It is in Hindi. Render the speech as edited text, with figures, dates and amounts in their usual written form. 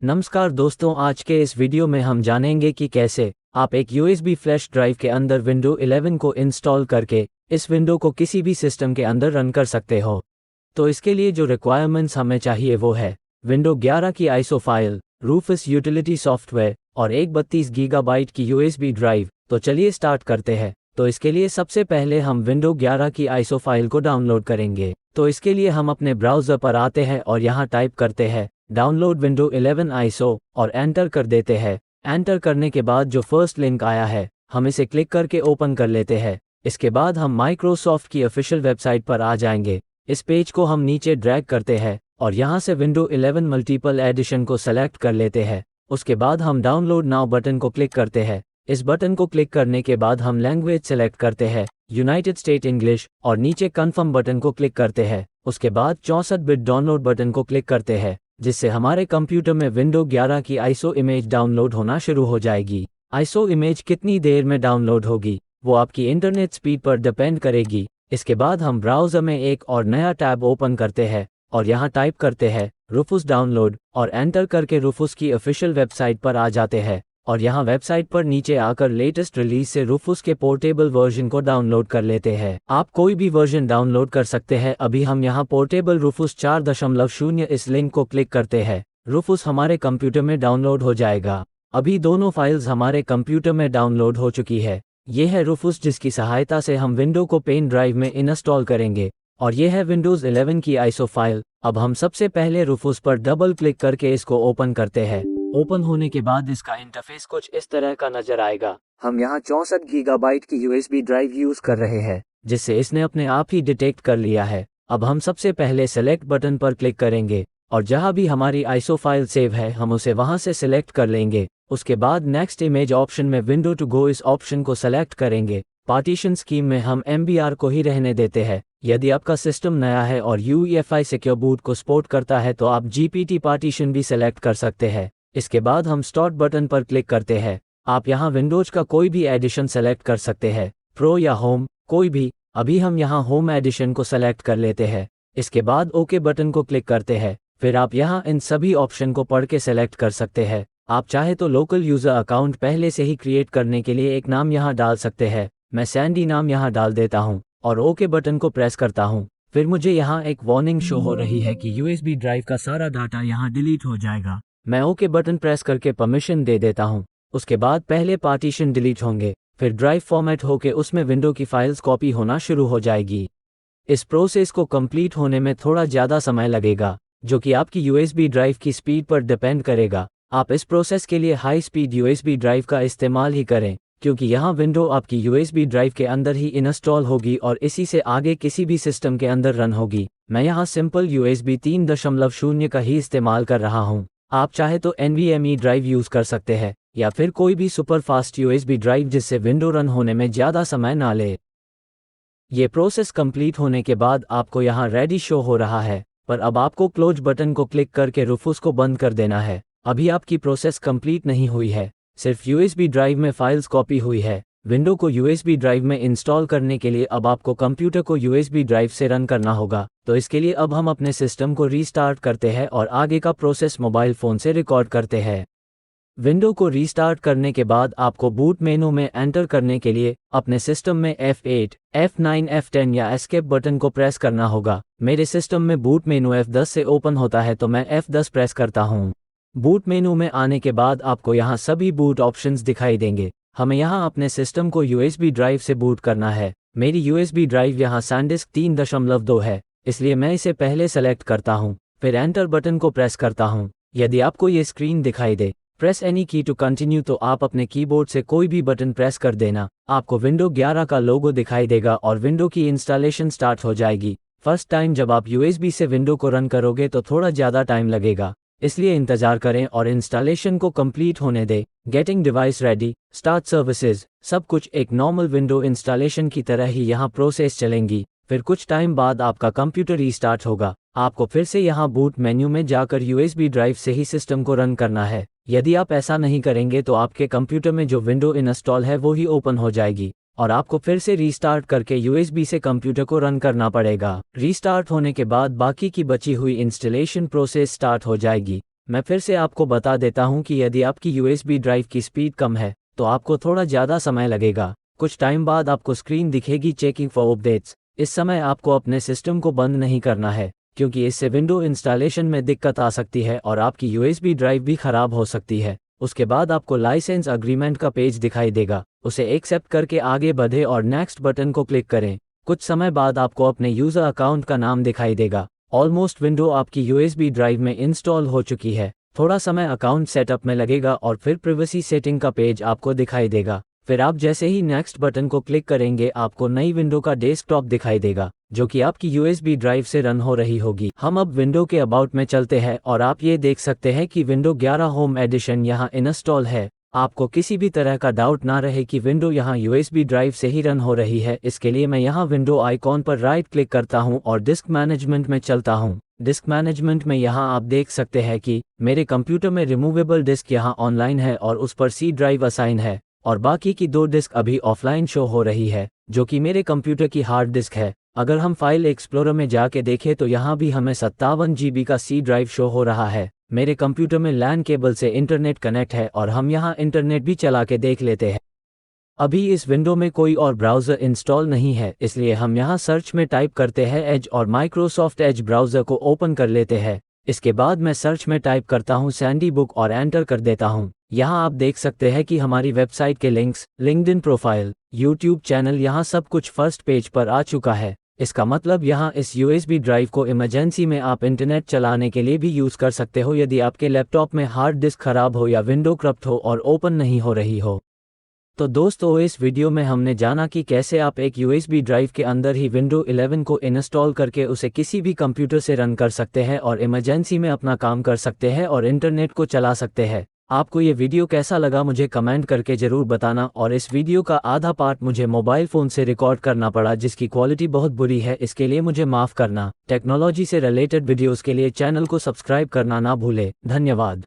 नमस्कार दोस्तों, आज के इस वीडियो में हम जानेंगे कि कैसे आप एक USB फ्लैश ड्राइव के अंदर विंडो 11 को इंस्टॉल करके इस विंडो को किसी भी सिस्टम के अंदर रन कर सकते हो। तो इसके लिए जो रिक्वायरमेंट्स हमें चाहिए वो है विंडो 11 की ISO file, Rufus utility software और एक 32 गीगाबाइट की USB ड्राइव। तो चलिए स्टार्ट करते हैं। तो इसके लिए सबसे पहले हम विंडो 11 की आईएसओ फाइल को डाउनलोड करेंगे। तो इसके लिए हम अपने ब्राउज़र पर आते हैं और यहाँ टाइप करते हैं डाउनलोड विंडो 11 आईएसओ और एंटर कर देते हैं। एंटर करने के बाद जो फर्स्ट लिंक आया है हम इसे क्लिक करके ओपन कर लेते हैं। इसके बाद हम माइक्रोसॉफ्ट की ऑफिशियल वेबसाइट पर आ जाएंगे। इस पेज को हम नीचे ड्रैग करते हैं और यहाँ से विंडो 11 मल्टीपल एडिशन को सेलेक्ट कर लेते हैं। उसके बाद हम डाउनलोड नाउ बटन को क्लिक करते हैं। इस बटन को क्लिक करने के बाद हम लैंग्वेज सेलेक्ट करते हैं यूनाइटेड स्टेट इंग्लिश और नीचे कन्फर्म बटन को क्लिक करते हैं। उसके बाद 64 बिट डाउनलोड बटन को क्लिक करते हैं, जिससे हमारे कंप्यूटर में विंडो 11 की आईएसओ इमेज डाउनलोड होना शुरू हो जाएगी। आईएसओ इमेज कितनी देर में डाउनलोड होगी वो आपकी इंटरनेट स्पीड पर डिपेंड करेगी। इसके बाद हम ब्राउज़र में एक और नया टैब ओपन करते हैं और यहाँ टाइप करते हैं रूफस डाउनलोड और एंटर करके रूफस की ऑफिशियल वेबसाइट पर आ जाते हैं और यहाँ वेबसाइट पर नीचे आकर लेटेस्ट रिलीज से रूफस के पोर्टेबल वर्जन को डाउनलोड कर लेते हैं। आप कोई भी वर्जन डाउनलोड कर सकते हैं। अभी हम यहाँ पोर्टेबल रूफस 4.0 इस लिंक को क्लिक करते हैं। रूफस हमारे कंप्यूटर में डाउनलोड हो जाएगा। अभी दोनों फाइल्स हमारे कंप्यूटर में डाउनलोड हो चुकी है। ये है रूफस जिसकी सहायता से हम विंडो को पेन ड्राइव में इंस्टॉल करेंगे और ये है विंडोज़ 11 की आईएसओ फाइल। अब हम सबसे पहले रूफस पर डबल क्लिक करके इसको ओपन करते हैं। ओपन होने के बाद इसका इंटरफेस कुछ इस तरह का नजर आएगा। हम यहाँ 64 गीगाबाइट की USB ड्राइव यूज कर रहे हैं, जिससे इसने अपने आप ही डिटेक्ट कर लिया है। अब हम सबसे पहले सेलेक्ट बटन पर क्लिक करेंगे और जहाँ भी हमारी आईएसओ फाइल सेव है हम उसे वहाँ से सिलेक्ट कर लेंगे। उसके बाद नेक्स्ट इमेज ऑप्शन में विंडो टू गो इस ऑप्शन को सेलेक्ट करेंगे। पार्टीशन स्कीम में हम MBR को ही रहने देते हैं। यदि आपका सिस्टम नया है और UEFI सिक्योर बूट को सपोर्ट करता है तो आप GPT पार्टीशन भी सेलेक्ट कर सकते हैं। इसके बाद हम स्टार्ट बटन पर क्लिक करते हैं। आप यहाँ विंडोज का कोई भी एडिशन सेलेक्ट कर सकते हैं, प्रो या होम, कोई भी। अभी हम यहाँ होम एडिशन को सेलेक्ट कर लेते हैं। इसके बाद ओके बटन को क्लिक करते हैं। फिर आप यहाँ इन सभी ऑप्शन को पढ़ के सेलेक्ट कर सकते हैं। आप चाहे तो लोकल यूज़र अकाउंट पहले से ही क्रिएट करने के लिए एक नाम यहाँ डाल सकते हैं। मैं सैंडी नाम यहाँ डाल देता हूँ और ओके बटन को प्रेस करता हूँ। फिर मुझे यहाँ एक वार्निंग शो हो रही है कि USB ड्राइव का सारा डाटा यहाँ डिलीट हो जाएगा। मैं ओके बटन प्रेस करके परमिशन दे देता हूँ। उसके बाद पहले पार्टीशन डिलीट होंगे, फिर ड्राइव फॉर्मेट होके उसमें विंडो की फाइल्स कॉपी होना शुरू हो जाएगी। इस प्रोसेस को कंप्लीट होने में थोड़ा ज़्यादा समय लगेगा, जो कि आपकी USB ड्राइव की स्पीड पर डिपेंड करेगा। आप इस प्रोसेस के लिए हाई स्पीड USB ड्राइव का इस्तेमाल ही करें, क्योंकि यहाँ विंडो आपकी USB ड्राइव के अंदर ही इंस्टॉल होगी और इसी से आगे किसी भी सिस्टम के अंदर रन होगी। मैं यहाँ सिंपल USB 3.0 का ही इस्तेमाल कर रहा हूँ। आप चाहे तो NVMe ड्राइव यूज़ कर सकते हैं या फिर कोई भी सुपर फास्ट USB ड्राइव जिससे विंडो रन होने में ज़्यादा समय ना ले। ये प्रोसेस कंप्लीट होने के बाद आपको यहाँ रेडी शो हो रहा है, पर अब आपको क्लोज बटन को क्लिक करके रूफस को बंद कर देना है। अभी आपकी प्रोसेस कंप्लीट नहीं हुई है, सिर्फ USB ड्राइव में फाइल्स कॉपी हुई है। विंडो को USB ड्राइव में इंस्टॉल करने के लिए अब आपको कंप्यूटर को USB ड्राइव से रन करना होगा। तो इसके लिए अब हम अपने सिस्टम को रीस्टार्ट करते हैं और आगे का प्रोसेस मोबाइल फ़ोन से रिकॉर्ड करते हैं। विंडो को रीस्टार्ट करने के बाद आपको बूट मेनू में एंटर करने के लिए अपने सिस्टम में F8, F9, F10 या एस्केप बटन को प्रेस करना होगा। मेरे सिस्टम में बूट मेनू F10 से ओपन होता है तो मैं F10 प्रेस करता हूँ। बूट मेनू में आने के बाद आपको यहाँ सभी बूट ऑप्शंस दिखाई देंगे। हमें यहाँ अपने सिस्टम को USB ड्राइव से बूट करना है। मेरी USB ड्राइव यहाँ SanDisk 3.2 है, इसलिए मैं इसे पहले सेलेक्ट करता हूँ, फिर एंटर बटन को प्रेस करता हूँ। यदि आपको ये स्क्रीन दिखाई दे प्रेस एनी की टू कंटिन्यू तो आप अपने कीबोर्ड से कोई भी बटन प्रेस कर देना। आपको विंडो 11 का लोगो दिखाई देगा और विंडो की इंस्टॉलेशन स्टार्ट हो जाएगी। फर्स्ट टाइम जब आप USB से विंडो को रन करोगे तो थोड़ा ज़्यादा टाइम लगेगा, इसलिए इंतज़ार करें और इंस्टॉलेशन को कंप्लीट होने दें। Getting device ready, start services, सब कुछ एक नॉर्मल विंडो इंस्टॉलेशन की तरह ही यहाँ प्रोसेस चलेंगी। फिर कुछ टाइम बाद आपका कंप्यूटर रीस्टार्ट होगा। आपको फिर से यहाँ बूट मेन्यू में जाकर USB ड्राइव से ही सिस्टम को रन करना है। यदि आप ऐसा नहीं करेंगे तो आपके कंप्यूटर में जो विंडो इंस्टॉल है वो ही ओपन हो जाएगी और आपको फिर से रीस्टार्ट करके USB से कंप्यूटर को रन करना पड़ेगा। रीस्टार्ट होने के बाद बाकी की बची हुई इंस्टॉलेशन प्रोसेस स्टार्ट हो जाएगी। मैं फिर से आपको बता देता हूं कि यदि आपकी USB ड्राइव की स्पीड कम है तो आपको थोड़ा ज़्यादा समय लगेगा। कुछ टाइम बाद आपको स्क्रीन दिखेगी चेकिंग फॉर अपडेट्स। इस समय आपको अपने सिस्टम को बंद नहीं करना है, क्योंकि इससे विंडो इंस्टॉलेशन में दिक्कत आ सकती है और आपकी USB ड्राइव भी खराब हो सकती है। उसके बाद आपको लाइसेंस अग्रीमेंट का पेज दिखाई देगा, उसे एक्सेप्ट करके आगे बढ़े और नेक्स्ट बटन को क्लिक करें। कुछ समय बाद आपको अपने यूज़र अकाउंट का नाम दिखाई देगा। ऑलमोस्ट विंडो आपकी USB ड्राइव में इंस्टॉल हो चुकी है। थोड़ा समय अकाउंट सेटअप में लगेगा और फिर प्राइवेसी सेटिंग का पेज आपको दिखाई देगा। फिर आप जैसे ही नेक्स्ट बटन को क्लिक करेंगे आपको नई विंडो का डेस्कटॉप दिखाई देगा, जो कि आपकी USB ड्राइव से रन हो रही होगी। हम अब विंडो के अबाउट में चलते हैं और आप ये देख सकते हैं कि विंडो 11 होम एडिशन यहाँ इंस्टॉल है। आपको किसी भी तरह का डाउट ना रहे कि विंडो यहाँ USB ड्राइव से ही रन हो रही है, इसके लिए मैं यहाँ विंडो आइकॉन पर राइट क्लिक करता हूँ और डिस्क मैनेजमेंट में चलता हूँ। डिस्क मैनेजमेंट में यहाँ आप देख सकते हैं कि मेरे कंप्यूटर में रिमूवेबल डिस्क यहाँ ऑनलाइन है और उस पर C ड्राइव असाइन है और बाकी की 2 डिस्क अभी ऑफलाइन शो हो रही है, जो कि मेरे कंप्यूटर की हार्ड डिस्क है। अगर हम फाइल एक्सप्लोरर में जाके देखें तो यहाँ भी हमें 57 GB का C ड्राइव शो हो रहा है। मेरे कंप्यूटर में LAN केबल से इंटरनेट कनेक्ट है और हम यहाँ इंटरनेट भी चला के देख लेते हैं। अभी इस विंडो में कोई और ब्राउज़र इंस्टॉल नहीं है, इसलिए हम यहाँ सर्च में टाइप करते हैं एज और माइक्रोसॉफ्ट एज ब्राउज़र को ओपन कर लेते हैं। इसके बाद मैं सर्च में टाइप करता हूँ सैंडी बुक और एंटर कर देता हूँ। यहाँ आप देख सकते हैं कि हमारी वेबसाइट के links, LinkedIn profile, YouTube channel, यहाँ सब कुछ फर्स्ट पेज पर आ चुका है। इसका मतलब यहाँ इस USB ड्राइव को इमरजेंसी में आप इंटरनेट चलाने के लिए भी यूज़ कर सकते हो यदि आपके लैपटॉप में हार्ड डिस्क खराब हो या विंडो करप्ट हो और ओपन नहीं हो रही हो। तो दोस्तों, इस वीडियो में हमने जाना कि कैसे आप एक USB ड्राइव के अंदर ही विंडो 11 को इंस्टॉल करके उसे किसी भी कंप्यूटर से रन कर सकते हैं और इमरजेंसी में अपना काम कर सकते हैं और इंटरनेट को चला सकते हैं। आपको ये वीडियो कैसा लगा मुझे कमेंट करके ज़रूर बताना। और इस वीडियो का आधा पार्ट मुझे मोबाइल फ़ोन से रिकॉर्ड करना पड़ा, जिसकी क्वालिटी बहुत बुरी है, इसके लिए मुझे माफ़ करना। टेक्नोलॉजी से रिलेटेड वीडियोज़ के लिए चैनल को सब्सक्राइब करना ना भूले। धन्यवाद।